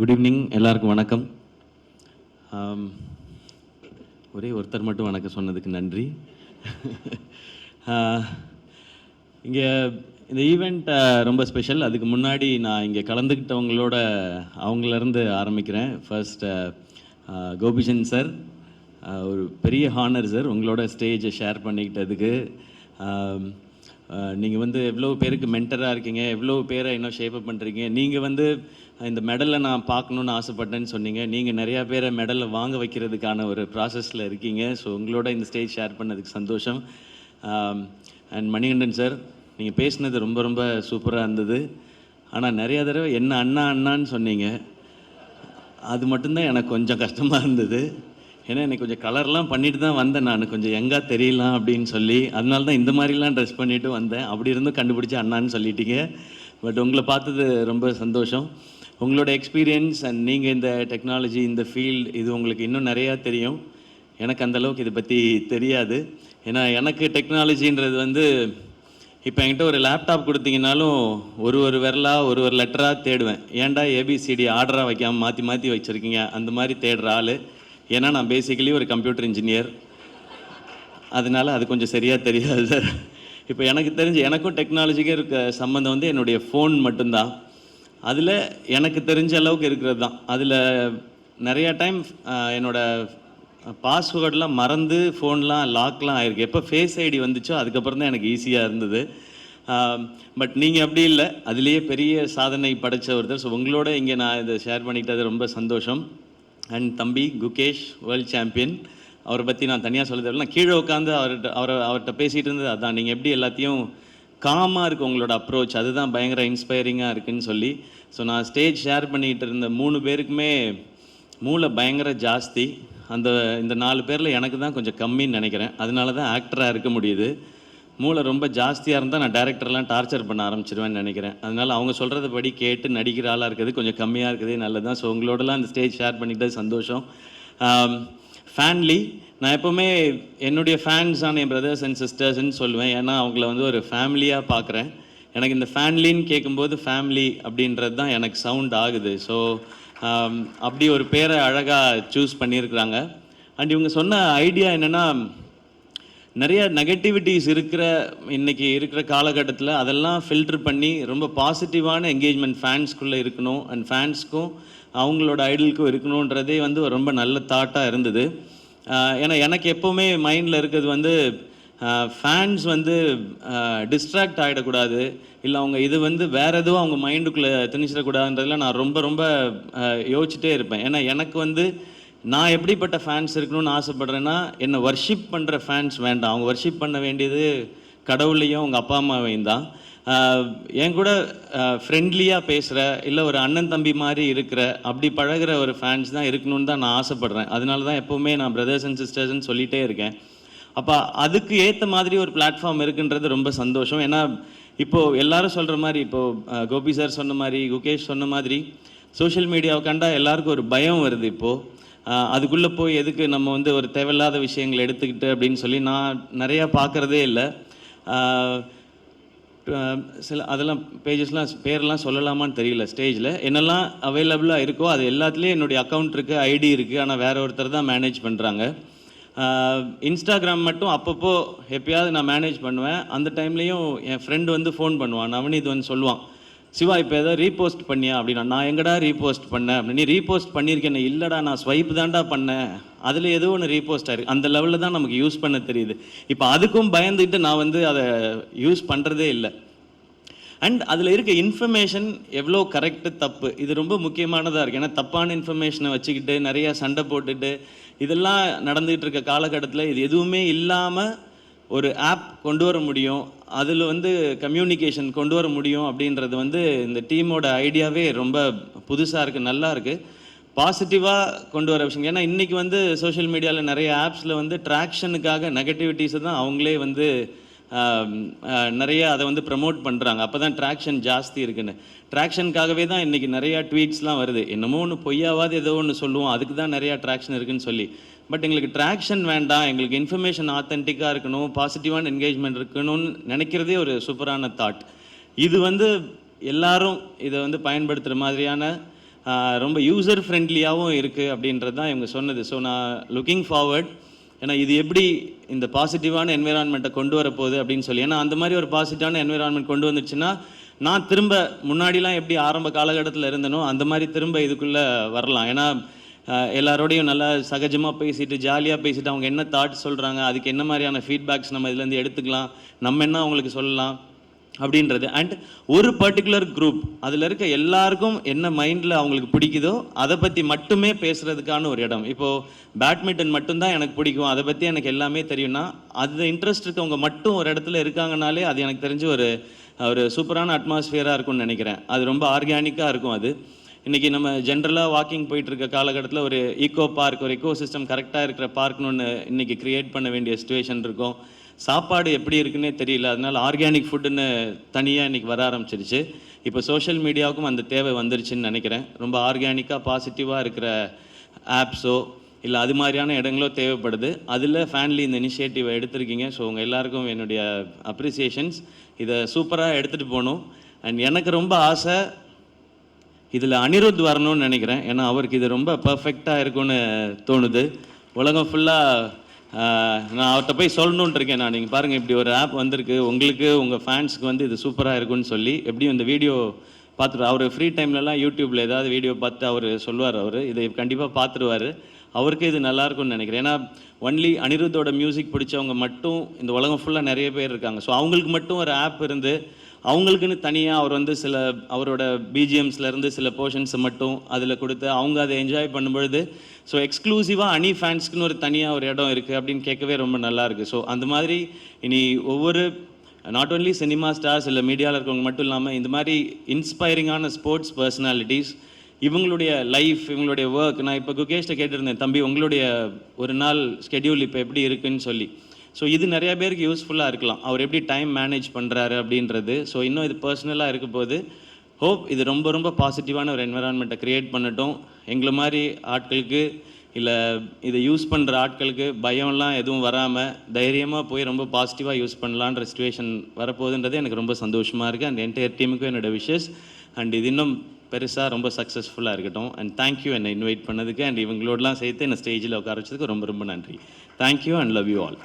Good evening, எல்லாருக்கும் வணக்கம். ஒரே ஒருத்தர் மட்டும் வணக்கம் சொன்னதுக்கு நன்றி. இங்கே இந்த ஈவெண்ட் ரொம்ப ஸ்பெஷல். அதுக்கு முன்னாடி நான் இங்கே கலந்துக்கிட்டவங்களோட அவங்களேருந்து ஆரம்பிக்கிறேன். ஃபர்ஸ்ட் கோபிச்சந்த் சார், ஒரு பெரிய ஹானர் சார் உங்களோட ஸ்டேஜை ஷேர் பண்ணிக்கிட்டதுக்கு. நீங்கள் வந்து எவ்வளோ பேருக்கு மென்டராக இருக்கீங்க, எவ்வளோ பேரை இன்னும் ஷேப்பப் பண்ணுறீங்க. நீங்கள் வந்து இந்த மெடலை நான் பார்க்கணுன்னு ஆசைப்பட்டேன்னு சொன்னீங்க. நீங்கள் நிறையா பேரை மெடலை வாங்க வைக்கிறதுக்கான ஒரு ப்ராசஸில் இருக்கீங்க. ஸோ உங்களோட இந்த ஸ்டேஜ் ஷேர் பண்ணதுக்கு சந்தோஷம். அண்ட் மணிகண்டன் சார், நீங்கள் பேசினது ரொம்ப ரொம்ப சூப்பராக இருந்தது. ஆனால் நிறையா தடவை என்ன அண்ணா அண்ணான்னு சொன்னீங்க. அது மட்டும்தான் எனக்கு கொஞ்சம் கஷ்டமாக இருந்தது. ஏன்னா எனக்கு கொஞ்சம் கலர்லாம் பண்ணிட்டு தான் வந்தேன், நான் கொஞ்சம் எங்கே தெரியலாம் அப்படின்னு சொல்லி. அதனால தான் இந்த மாதிரிலாம் ட்ரெஸ் பண்ணிவிட்டு வந்தேன். அப்படி இருந்தும் கண்டுபிடிச்சி அண்ணான்னு சொல்லிட்டீங்க. பட் உங்களை பார்த்தது ரொம்ப சந்தோஷம். உங்களோட எக்ஸ்பீரியன்ஸ் அண்ட் நீங்கள் இந்த டெக்னாலஜி, இந்த ஃபீல்டு, இது உங்களுக்கு இன்னும் நிறையா தெரியும். எனக்கு அந்தளவுக்கு இதை பற்றி தெரியாது. ஏன்னா எனக்கு டெக்னாலஜின்றது வந்து இப்போ என்கிட்ட ஒரு லேப்டாப் கொடுத்தீங்கன்னாலும் ஒரு விரலாக ஒரு லெட்டராக தேடுவேன். ஏன்டா ஏபிசிடி ஆர்டராக வைக்காமல் மாற்றி மாற்றி வச்சுருக்கீங்க அந்த மாதிரி தேடுற ஆள். ஏன்னா நான் பேசிக்கலி ஒரு கம்ப்யூட்டர் இன்ஜினியர். அதனால் அது கொஞ்சம் சரியாக தெரியாது சார். இப்போ எனக்கு தெரிஞ்சு எனக்கும் டெக்னாலஜிக்கும் இருக்க சம்மந்தம் வந்து என்னுடைய ஃபோன் மட்டும்தான். அதில் எனக்கு தெரிஞ்ச அளவுக்கு இருக்கிறது தான். அதில் நிறையா டைம் என்னோடய பாஸ்வேர்டெலாம் மறந்து ஃபோன்லாம் லாக்லாம் ஆகிருக்கு. எப்போ ஃபேஸ் ஐடி வந்துச்சோ அதுக்கப்புறம் தான் எனக்கு ஈஸியாக இருந்தது. பட் நீங்கள் அப்படி இல்லை, அதுலேயே பெரிய சாதனை படைத்த ஒருத்தர். ஸோ உங்களோட இங்கே நான் இதை ஷேர் பண்ணிக்கிட்டது ரொம்ப சந்தோஷம். அண்ட் தம்பி குகேஷ், வேர்ல்ட் சாம்பியன், அவரை பற்றி நான் தனியாக சொல்ல தேவையில்லை. நான் கீழே உட்காந்து அவர்கிட்ட பேசிகிட்டு இருந்தது அதான். நீங்கள் எப்படி எல்லாத்தையும் காமாக இருக்குது உங்களோட அப்ரோச், அதுதான் பயங்கர இன்ஸ்பைரிங்காக இருக்குதுன்னு சொல்லி. ஸோ நான் ஸ்டேஜ் ஷேர் பண்ணிக்கிட்டு இருந்த 3 பேருக்குமே மூளை பயங்கர ஜாஸ்தி. இந்த 4 பேரில் எனக்கு தான் கொஞ்சம் கம்மின்னு நினைக்கிறேன். அதனால தான் ஆக்டராக இருக்க முடியுது. மூளை ரொம்ப ஜாஸ்தியாக இருந்தால் நான் டேரக்டர்லாம் டார்ச்சர் பண்ண ஆரம்பிச்சிருவேன்னு நினைக்கிறேன். அதனால் அவங்க சொல்கிறத படி கேட்டு நடிக்கிற ஆளாக இருக்குது கொஞ்சம் கம்மியாக இருக்குது, நல்லது தான். ஸோ உங்களோடலாம் அந்த ஸ்டேஜ் ஷேர் பண்ணிக்கிட்டது சந்தோஷம். ஃபேன்லி, நான் எப்போவுமே என்னுடைய ஃபேன்ஸான என் பிரதர்ஸ் அண்ட் சிஸ்டர்ஸ்ன்னு சொல்லுவேன். ஏன்னா அவங்கள வந்து ஒரு ஃபேமிலியாக பார்க்குறேன். எனக்கு இந்த ஃபேன்லின்னு கேட்கும்போது ஃபேமிலி அப்படின்றது தான் எனக்கு சவுண்ட் ஆகுது. ஸோ அப்படி ஒரு பேரை அழகாக சூஸ் பண்ணியிருக்கிறாங்க. அண்ட் இவங்க சொன்ன ஐடியா என்னென்னா, நிறைய நெகட்டிவிட்டிஸ் இன்றைக்கி இருக்கிற காலகட்டத்தில் அதெல்லாம் ஃபில்டர் பண்ணி ரொம்ப பாசிட்டிவான என்கேஜ்மெண்ட் ஃபேன்ஸ்குள்ளே இருக்கணும். அண்ட் ஃபேன்ஸ்க்கும் அவங்களோட ஐடலுக்கும் இருக்கணுன்றதே வந்து ரொம்ப நல்ல தாட்டாக இருந்தது. ஏன்னா எனக்கு எப்போவுமே மைண்டில் இருக்கிறது வந்து ஃபேன்ஸ் வந்து டிஸ்ட்ராக்ட் ஆகிடக்கூடாது, இல்லை அவங்க இது வந்து வேறு எதுவும் அவங்க மைண்டுக்குள்ளே திணிச்சிடக்கூடாதுன்றதில் நான் ரொம்ப ரொம்ப யோசிச்சுட்டே இருப்பேன். ஏன்னா எனக்கு வந்து நான் எப்படிப்பட்ட ஃபேன்ஸ் இருக்கணும்னு ஆசைப்பட்றேன்னா, என்னை வர்ஷிப் பண்ணுற ஃபேன்ஸ் வேண்டாம். அவங்க வர்ஷிப் பண்ண வேண்டியது கடவுளையும் அவங்க அப்பா அம்மாவையும் தான். என் கூட ஃப்ரெண்ட்லியாக பேசுகிற, இல்லை ஒரு அண்ணன் தம்பி மாதிரி இருக்கிற, அப்படி பழகிற ஒரு ஃபேன்ஸ் தான் இருக்கணும்னு தான் நான் ஆசைப்பட்றேன். அதனால தான் எப்போவுமே நான் பிரதர்ஸ் அண்ட் சிஸ்டர்ஸ்ன்னு சொல்லிகிட்டே இருக்கேன். அப்போ அதுக்கு ஏற்ற மாதிரி ஒரு பிளாட்ஃபார்ம் இருக்குன்றது ரொம்ப சந்தோஷம். ஏன்னா இப்போது எல்லாரும் சொல்கிற மாதிரி, இப்போது கோபி சார் சொன்ன மாதிரி, குகேஷ் சொன்ன மாதிரி, சோஷியல் மீடியாவை கண்டா எல்லாருக்கும் ஒரு பயம் வருது. இப்போது அதுக்குள்ளே போய் எதுக்கு நம்ம வந்து ஒரு தேவையில்லாத விஷயங்களை எடுத்துக்கிட்டு அப்படின்னு சொல்லி நான் நிறையா பார்க்குறதே இல்லை. சில அதெல்லாம் பேஜஸ்லாம் பேரெல்லாம் சொல்லலாமான்னு தெரியல. ஸ்டேஜில் என்னெல்லாம் அவைலபிளாக இருக்கோ அது எல்லாத்துலேயும் என்னுடைய அக்கௌண்ட் இருக்குது, ஐடி இருக்குது. ஆனால் வேறு ஒருத்தர் தான் மேனேஜ் பண்ணுறாங்க. இன்ஸ்டாகிராம் மட்டும் அப்பப்போ எப்பயாவது நான் மேனேஜ் பண்ணுவேன். அந்த டைம்லேயும் என் ஃப்ரெண்டு வந்து ஃபோன் பண்ணுவான், நவனீத் வந்து சொல்லுவான், சிவா இப்போ ஏதாவது ரீபோஸ்ட் பண்ணியா அப்படின்னா. நான் எங்கடா ரீபோஸ்ட் பண்ணேன் அப்படின்னு. நீ ரீபோஸ்ட் பண்ணியிருக்கேன். இல்லைடா, நான் ஸ்வைப் தான்டா பண்ணேன், அதில் ஏதோ ஒன்று ரீபோஸ்ட் ஆயிருக்கு. அந்த லெவலில் தான் நமக்கு யூஸ் பண்ண தெரியுது. இப்போ அதுக்கும் பயந்துட்டு நான் வந்து அதை யூஸ் பண்ணுறதே இல்லை. அண்ட் அதில் இருக்க இன்ஃபர்மேஷன் எவ்வளோ கரெக்டு தப்பு, இது ரொம்ப முக்கியமானதாக இருக்குது. ஏன்னா தப்பான இன்ஃபர்மேஷனை வச்சுக்கிட்டு நிறையா சண்டை போட்டுட்டு இதெல்லாம் நடந்துகிட்டு இருக்க காலகட்டத்தில் இது எதுவுமே இல்லாமல் ஒரு ஆப் கொண்டு வர முடியும், அதில் வந்து கம்யூனிகேஷன் கொண்டு வர முடியும் அப்படின்றது வந்து இந்த டீமோட ஐடியாவே ரொம்ப புதுசாக இருக்குது, நல்லா இருக்குது, பாசிட்டிவாக கொண்டு வர விஷயம். ஏன்னா இன்றைக்கி வந்து சோஷியல் மீடியாவில் நிறைய ஆப்ஸில் வந்து ட்ராக்ஷனுக்காக நெகட்டிவிட்டிஸை தான் அவங்களே வந்து நிறைய அதை வந்து ப்ரமோட் பண்ணுறாங்க. அப்போ தான் ட்ராக்ஷன் ஜாஸ்தி இருக்குன்னு. ட்ராக்ஷனுக்காகவே தான் இன்றைக்கி நிறையா ட்வீட்ஸ்லாம் வருது. என்னமோ ஒன்று பொய்யாவது ஏதோ ஒன்று சொல்லுவோம், அதுக்கு தான் நிறையா ட்ராக்ஷன் இருக்குதுன்னு சொல்லி. பட் எங்களுக்கு ட்ராக்ஷன் வேண்டாம், எங்களுக்கு இன்ஃபர்மேஷன் ஆத்தென்டிக்காக இருக்கணும், பாசிட்டிவான என்கேஜ்மெண்ட் இருக்கணும்னு நினைக்கிறதே ஒரு சூப்பரான தாட். இது வந்து எல்லாரும் இதை வந்து பயன்படுத்துகிற மாதிரியான ரொம்ப யூசர் ஃப்ரெண்ட்லியாகவும் இருக்குது அப்படின்றது தான் இவங்க சொன்னது. ஸோ நான் லுக்கிங் ஃபார்வர்ட், ஏன்னா இது எப்படி இந்த பாசிட்டிவான என்விரான்மெண்ட்டை கொண்டு வரப்போகுது அப்படின்னு சொல்லி. ஏன்னா அந்த மாதிரி ஒரு பாசிட்டிவான என்விரான்மெண்ட் கொண்டு வந்துச்சுன்னா நான் திரும்ப முன்னாடிலாம் எப்படி ஆரம்ப காலகட்டத்தில் இருந்தனோ அந்த மாதிரி திரும்ப இதுக்குள்ளே வரலாம். ஏன்னா எல்லாரோடையும் நல்லா சகஜமாக பேசிட்டு ஜாலியாக பேசிட்டு அவங்க என்ன தாட் சொல்கிறாங்க, அதுக்கு என்ன மாதிரியான ஃபீட்பேக்ஸ் நம்ம இதுலேருந்து எடுத்துக்கலாம், நம்ம என்ன அவங்களுக்கு சொல்லலாம் அப்படின்றது. அண்ட் ஒரு பர்டிகுலர் குரூப் அதில் இருக்க எல்லாருக்கும் என்ன மைண்டில் அவங்களுக்கு பிடிக்குதோ அதை பற்றி மட்டுமே பேசுகிறதுக்கான ஒரு இடம். இப்போது பேட்மிண்டன் மட்டும்தான் எனக்கு பிடிக்கும், அதை பற்றி எனக்கு எல்லாமே தெரியும்னா, அது இன்ட்ரெஸ்ட் இருக்கவங்க மட்டும் ஒரு இடத்துல இருக்காங்கனாலே அது எனக்கு தெரிஞ்சு ஒரு ஒரு சூப்பரான அட்மாஸ்ஃபியராக இருக்கும்னு நினைக்கிறேன். அது ரொம்ப ஆர்கானிக்காக இருக்கும். அது இன்றைக்கி நம்ம ஜென்ரலாக வாக்கிங் போயிட்டுருக்க காலகட்டத்தில் ஒரு ஈக்கோ பார்க், ஒரு எக்கோ சிஸ்டம் கரெக்டாக இருக்கிற பார்க்னு ஒன்று இன்றைக்கி க்ரியேட் பண்ண வேண்டிய சுச்சுவேஷன் இருக்கும். சாப்பாடு எப்படி இருக்குன்னே தெரியல, அதனால் ஆர்கானிக் ஃபுட்டுன்னு தனியாக இன்றைக்கி வர ஆரம்பிச்சிருச்சு. இப்போ சோஷியல் மீடியாவுக்கும் அந்த தேவை வந்துருச்சுன்னு நினைக்கிறேன். ரொம்ப ஆர்கானிக்காக பாசிட்டிவாக இருக்கிற ஆப்ஸோ இல்லை அது மாதிரியான இடங்களோ தேவைப்படுது. அதில் ஃபேன்லி இந்த இனிஷியேட்டிவை எடுத்திருக்கீங்க. ஸோ உங்கள் எல்லாருக்கும் என்னுடைய அப்ரிசியேஷன்ஸ். இதை சூப்பராக எடுத்துகிட்டு போகணும். அண்ட் எனக்கு ரொம்ப ஆசை இதில் அனிருத் வரணும்னு நினைக்கிறேன். ஏன்னா அவருக்கு இது ரொம்ப பர்ஃபெக்டாக இருக்கும்னு தோணுது. உலகம் ஃபுல்லாக நான் அவர்கிட்ட போய் சொல்லணுன்ட்டு இருக்கேன். நான் நீங்கள் பாருங்கள், இப்படி ஒரு ஆப் வந்திருக்கு, உங்களுக்கு உங்கள் ஃபேன்ஸுக்கு வந்து இது சூப்பராக இருக்குன்னு சொல்லி எப்படியும் இந்த வீடியோ பார்த்துட்டு அவர் ஃப்ரீ டைம்லலாம் யூடியூப்பில் ஏதாவது வீடியோ பார்த்து அவர் சொல்லுவார். அவர் இதை கண்டிப்பாக பார்த்துருவார். அவருக்கு இது நல்லாயிருக்கும்னு நினைக்கிறேன். ஏன்னா ஒன்லி அனிருத்தோட மியூசிக் பிடிச்சவங்க மட்டும் இந்த உலகம் ஃபுல்லாக நிறைய பேர் இருக்காங்க. ஸோ அவங்களுக்கு மட்டும் ஒரு ஆப் இருந்து அவங்களுக்குன்னு தனியாக அவர் வந்து சில அவரோட பிஜிஎம்ஸ்லேருந்து சில போர்ஷன்ஸை மட்டும் அதில் கொடுத்து அவங்க அதை என்ஜாய் பண்ணும்பொழுது, ஸோ எக்ஸ்க்ளூசிவாக அனி ஃபேன்ஸ்க்குன்னு ஒரு தனியாக ஒரு இடம் இருக்குது அப்படின்னு கேட்கவே ரொம்ப நல்லாயிருக்கு. ஸோ அந்த மாதிரி இனி ஒவ்வொரு நாட் ஓன்லி சினிமா ஸ்டார்ஸ் இல்லை மீடியாவில் இருக்கவங்க மட்டும் இல்லாமல் இந்த மாதிரி இன்ஸ்பைரிங்கான ஸ்போர்ட்ஸ் பர்சனாலிட்டிஸ் இவங்களுடைய லைஃப், இவங்களுடைய ஒர்க், நான் இப்போ குகேஷ்ட கேட்டிருந்தேன், தம்பி உங்களுடைய ஒரு நாள் ஸ்கெடியூல் இப்போ எப்படி இருக்குன்னு சொல்லி. ஸோ இது நிறையா பேருக்கு யூஸ்ஃபுல்லாக இருக்கலாம், அவர் எப்படி டைம் மேனேஜ் பண்ணுறாரு அப்படின்றது. ஸோ இன்னும் இது பர்சனலாக இருக்க போது ஹோப் இது ரொம்ப ரொம்ப பாசிட்டிவான ஒரு என்விரான்மெண்ட்டை க்ரியேட் பண்ணட்டும். எங்களை மாதிரி ஆட்களுக்கு இல்லை இதை யூஸ் பண்ணுற ஆட்களுக்கு பயம்லாம் எதுவும் வராமல் தைரியமாக போய் ரொம்ப பாசிட்டிவாக யூஸ் பண்ணலான்ற சிச்சுவேஷன் வரப்போகுதுன்றது எனக்கு ரொம்ப சந்தோஷமாக இருக்குது. அண்ட் என்டையர் டீமுக்கும் என்னோடய விஷஸ். அண்ட் இது இன்னும் பெருசாக ரொம்ப சக்ஸஸ்ஃபுல்லாக இருக்கட்டும். அண்ட் தேங்க்யூ என்னை இன்வைட் பண்ணதுக்கு. அண்ட் இவங்களோடலாம் சேர்த்து என்னை ஸ்டேஜில் உட்கார வச்சதுக்கு ரொம்ப ரொம்ப நன்றி. Thank you and love you all.